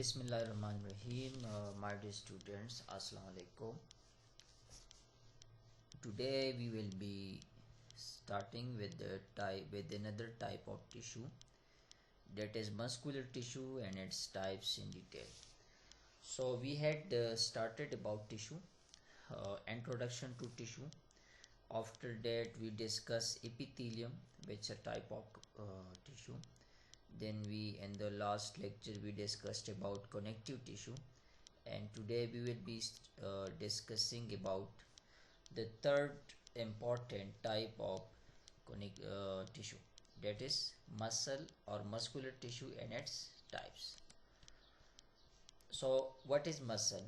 Bismillahirrahmanirrahim. My dear students, Assalamu alaikum. Today we will be starting with another type of tissue, that is muscular tissue and its types in detail. So we had started about tissue, introduction to tissue. After that we discuss epithelium, which is a type of tissue. Then in the last lecture we discussed about connective tissue, and today we will be discussing about the third important type of tissue, that is muscle or muscular tissue and its types. So what is muscle?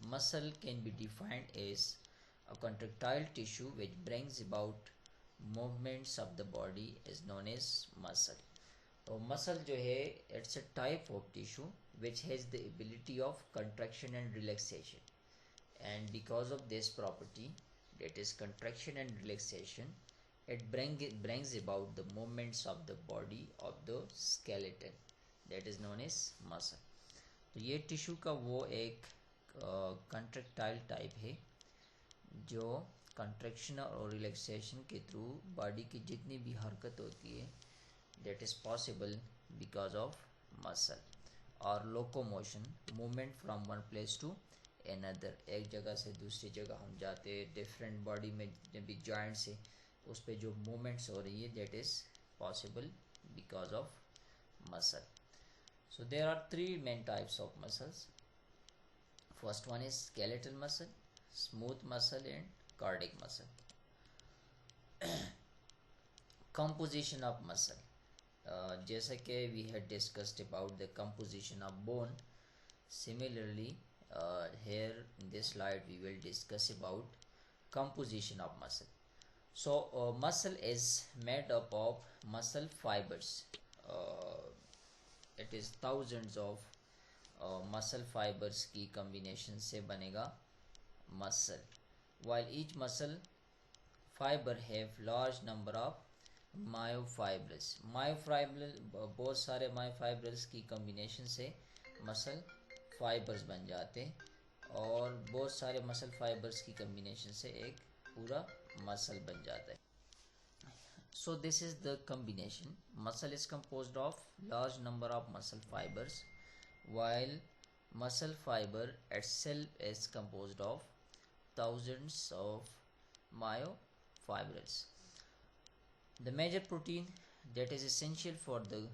Muscle can be defined as a contractile tissue which brings about movements of the body is known as muscle. तो muscle जो है it's a type of tissue which has the ability of contraction and relaxation, and because of this property, that is contraction and relaxation, it brings about the movements of the body of the skeleton, that is known as muscle. तो ये tissue का वो एक contractile type है जो contraction और relaxation के through body की जितनी भी हरकत होती है that is possible because of muscle. और locomotion, movement from one place to another, एक जगह से दूसरी जगह हम जाते हैं, different body में जब भी joints है उस पे जो movements हो रही है, that is possible because of muscle. So there are three main types of muscles. First one is skeletal muscle, smooth muscle and cardiac muscle. Composition of muscle. जैसा कि we had discussed about the composition of bone, similarly here in this slide we will discuss about composition of muscle. So muscle is made up of muscle fibers. It is thousands of muscle fibers की combination से बनेगा muscle, while each muscle fiber have large number of मायोफाइब्रस. बहुत सारे मायोफाइब्रस की combination से muscle fibres बन जाते हैं और बहुत सारे मसल फाइबर्स की कम्बिनेशन से एक पूरा मसल बन जाता है. So this is the combination. Muscle is composed of large number of muscle fibers, while muscle fiber itself is composed of thousands of myofibrils. The major protein that is essential for the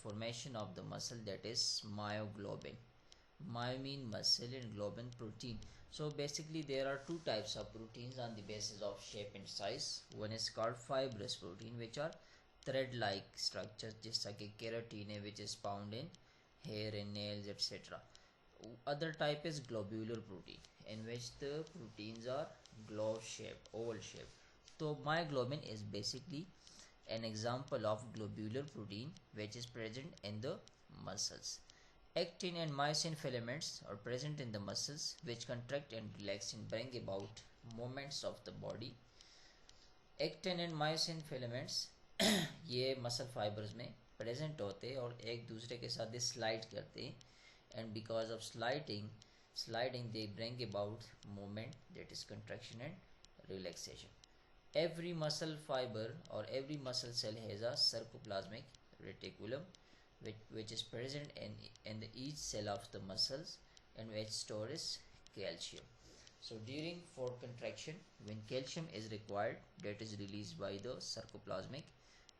formation of the muscle, that is myoglobin. Myo mean muscle and globin protein. So basically there are two types of proteins on the basis of shape and size. One is called fibrous protein, which are thread like structures जैसा कि keratin है, which is found in hair and nails etc. Other type is globular protein, in which the proteins are globe shape, oval shape. So myoglobin is basically an example of globular protein which is present in the muscles. Actin and myosin filaments are present in the muscles which contract and relax and bring about movements of the body. Actin and myosin filaments ये muscle fibers में present होते हैं और एक दूसरे के साथ slide करते हैं, and because of sliding they bring about movement, that is contraction and relaxation. Every muscle fiber or every muscle cell has a sarcoplasmic reticulum which is present in each cell of the muscles and which stores calcium. So during for contraction, when calcium is required, that is released by the sarcoplasmic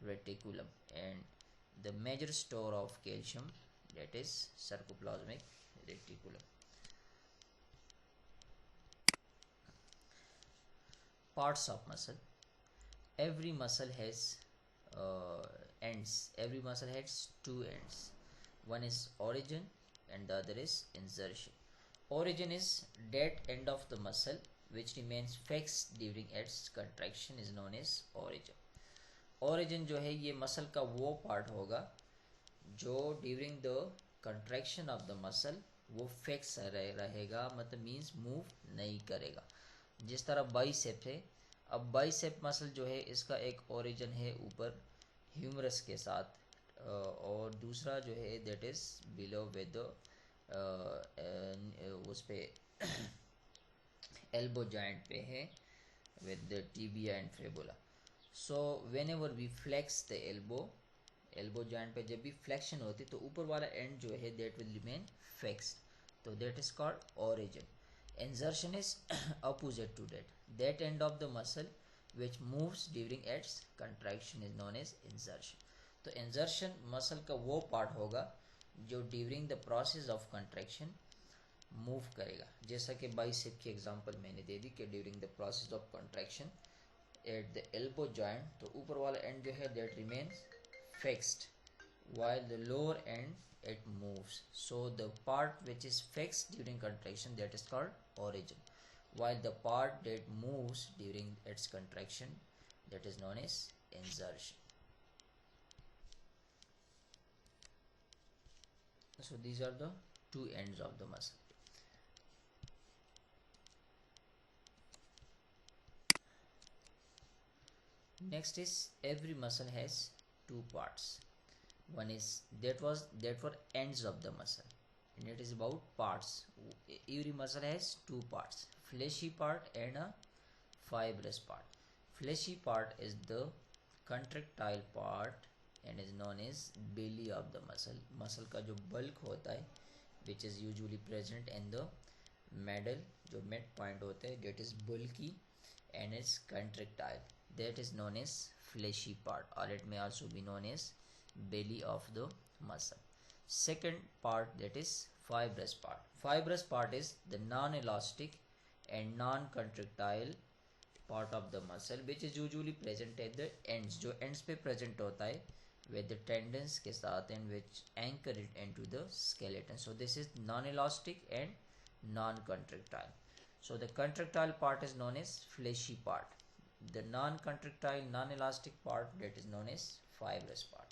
reticulum, and the major store of calcium, that is sarcoplasmic reticulum. Parts of muscle. Every muscle has ends. Every muscle has two ends. One is origin and the other is insertion. Origin is that end of the muscle which remains fixed during its contraction is known as origin. Origin जो है ये muscle का वो part होगा जो during the contraction of the muscle वो fix रहेगा, मतलब means move नहीं करेगा. जिस तरह बाइसेप है, अब बाइसेप मसल जो है इसका एक ओरिजिन है ऊपर ह्यूमरस के साथ और दूसरा जो है दैट इज बिलो विद उस पे एल्बो जॉइंट पे है with the tibia and fibula. So whenever we flex the elbow joint पे जब भी flexion होती है तो ऊपर वाला end जो है that will remain fixed, तो that is called origin. Insertion is opposite to that end of the muscle which moves during its contraction is known as insertion. तो insertion muscle का वो part होगा जो during the process of contraction move करेगा, जैसा कि bicep की example मैंने दे दी कि during the process of contraction at the elbow joint, तो ऊपर वाला एंड जो है that remains fixed while the lower end it moves. So the part which is fixed during contraction that is called origin, while the part that moves during its contraction that is known as insertion. So these are the two ends of the muscle. Next is every muscle has two parts. One is that were ends of the muscle, and it is about parts. Every muscle has two parts, fleshy part and a fibrous part. Fleshy part is the contractile part and is known as belly of the muscle. Muscle का जो bulk होता है which is usually present in the middle, जो mid point होता है that is bulky and is contractile, that is known as fleshy part, or it may also be known as belly of the muscle. Second part that is fibrous part. Fibrous part is the non-elastic and non-contractile part of the muscle which is usually present at the ends, जो ends पे present होता है with the tendons के साथ and which anchor it into the skeleton. So this is non-elastic and non-contractile. So the contractile part is known as fleshy part. The non-contractile, non-elastic part that is known as fibrous part.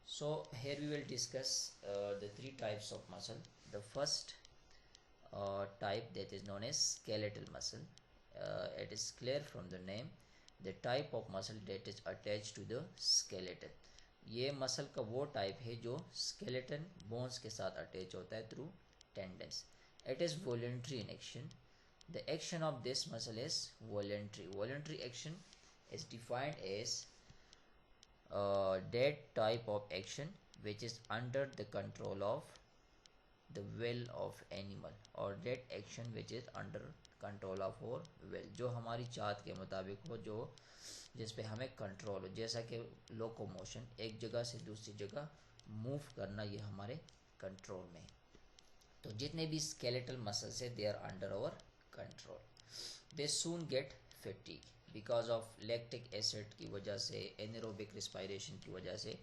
So here we will discuss the three types of muscle. The first type that is known as skeletal muscle. It is clear from the name, the type of muscle that is attached to the skeleton. ये muscle का वो type है जो skeleton bones के साथ attach होता है through tendons. It is voluntary in action. The action of this muscle is voluntary. Voluntary action is defined as that type of action which is under the control of the will of animal, or that action which is under control of our will, जो हमारी चाहत के मुताबिक हो, जो जिस पे हमें कंट्रोल हो, जैसा कि लोकोमोशन, एक जगह से दूसरी जगह मूव करना, ये हमारे कंट्रोल में है. तो जितने भी स्केलेटल मसल्स है they are under our control. They soon get fatigue because of lactic acid की वजह से, एनारोबिक रिस्पायरेशन की वजह से,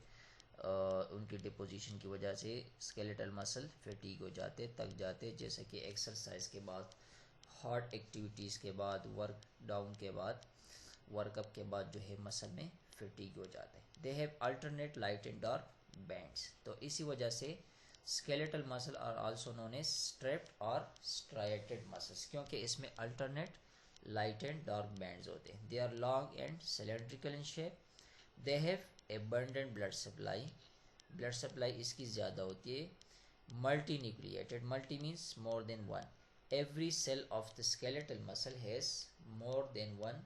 उनकी डिपोजिशन की वजह से स्केलेटल मसल फैटीग हो जाते, थक जाते, जैसे कि एक्सरसाइज के बाद, हार्ड एक्टिविटीज़ के बाद, वर्क डाउन के बाद, वर्कअप के बाद जो है मसल में फैटीग हो जाते हैं. They have alternate light and dark bands. तो इसी वजह से skeletal muscle are also known as strapped or striated muscles, क्योंकि इसमें alternate light and dark bands होते हैं. They are long and cylindrical in shape. They have abundant blood supply. Blood supply इसकी ज़्यादा होती है. Multinucleated. Multi means more than one. Every cell of the skeletal muscle has more than one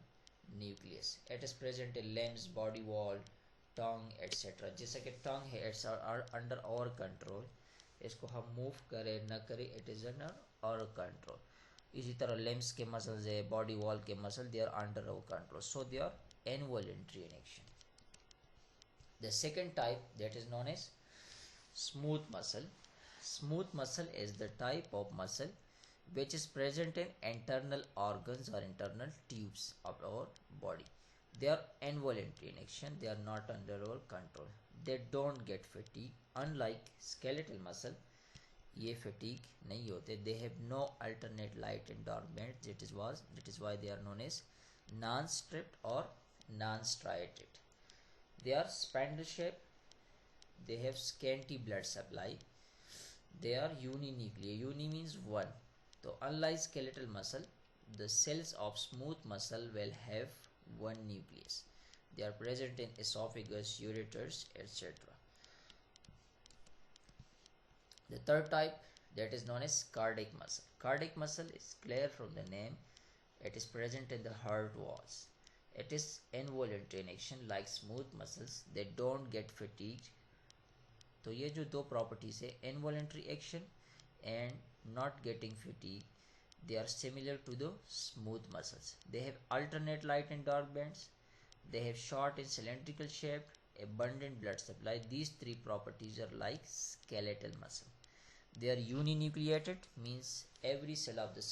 nucleus. It is present in limbs, body wall, tongue, etc. जैसा कि tongue है, it's under our control. इसको हम move करें न करें, it is under our control. इसी तरह लिम्स के मसल्स है, बॉडी वॉल के muscle, they are under our control, so they are involuntary in action. The second type that is known as smooth muscle. Smooth muscle is the type of muscle which is present in internal organs or internal tubes of our body. They are involuntary in action. They are not under our control. They don't get fatigue. Unlike skeletal muscle, ये fatigue नहीं होते. They have no alternate light and dark bands. That is why they are known as non-stripped or non-striated. They are spindle shape. They have scanty blood supply. They are uninuclear. Uni means one. So unlike skeletal muscle, the cells of smooth muscle will have one nucleus. They are present in esophagus, ureters, etc. The third type, that is known as cardiac muscle. Cardiac muscle is clear from the name. It is present in the heart walls. It is involuntary in action like smooth muscles. They don't get fatigued. तो ये जो दो properties है, involuntary action and not getting fatigue, they are similar to the smooth muscles. They have alternate light and dark bands. They have short and cylindrical shape, abundant blood supply. These three properties are like skeletal muscle. They are uninucleated, means every cell of the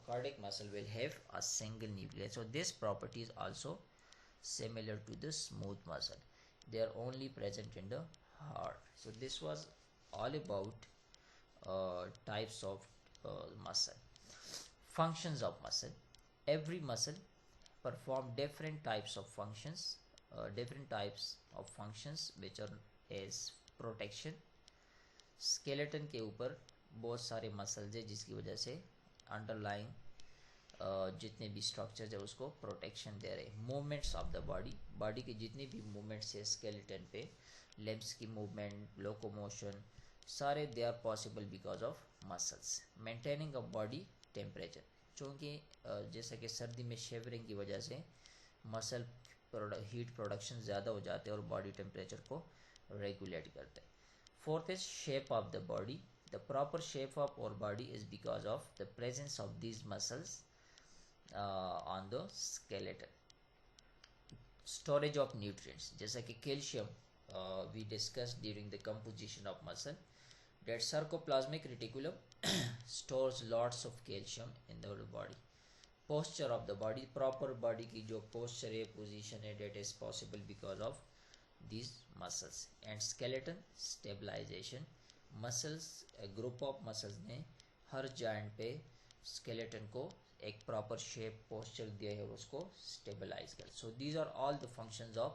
cardiac muscle will have a single nucleus. So this property is also similar to the smooth muscle. They are only present in the heart. So this was all about types of muscle. Functions of muscle. Every muscle perform different types of functions, which are as protection. Skeleton के ऊपर बहुत सारे muscles है जिसकी वजह से underlying जितने भी स्ट्रक्चर्स है उसको प्रोटेक्शन दे रहे हैं. मूवमेंट्स ऑफ द बॉडी के जितने भी मूवमेंट्स है स्केलेटन पे, लिम्स की मूवमेंट, लोकोमोशन, सारे they are possible because of muscles. Maintaining of body temperature, क्योंकि जैसा कि सर्दी में शेवरिंग की वजह से मसल हीट प्रोडक्शन ज़्यादा हो जाते हैं और बॉडी टेम्परेचर को रेगुलेट करते हैं. Fourth is shape of the body. The proper shape of our body is because of the presence of these muscles on the skeleton. Storage of nutrients, जैसा कि calcium we discussed during the composition of muscle, that sarcoplasmic reticulum stores lots of calcium in the body. Posture of the body, proper body की जो posture है, position है, that is possible because of these muscles. And skeleton stabilization, muscles, a group of muscles ने हर joint पे skeleton को एक proper shape posture दिया है और उसको stabilize कर. So these are all the functions of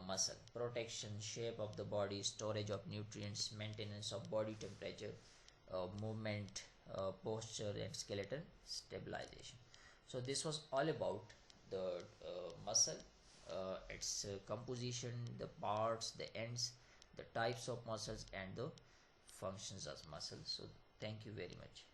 muscle: protection, shape of the body, storage of nutrients, maintenance of body temperature, movement, posture, and skeleton stabilization. So this was all about the muscle, its composition, the parts, the ends, the types of muscles, and the functions of muscles. So thank you very much.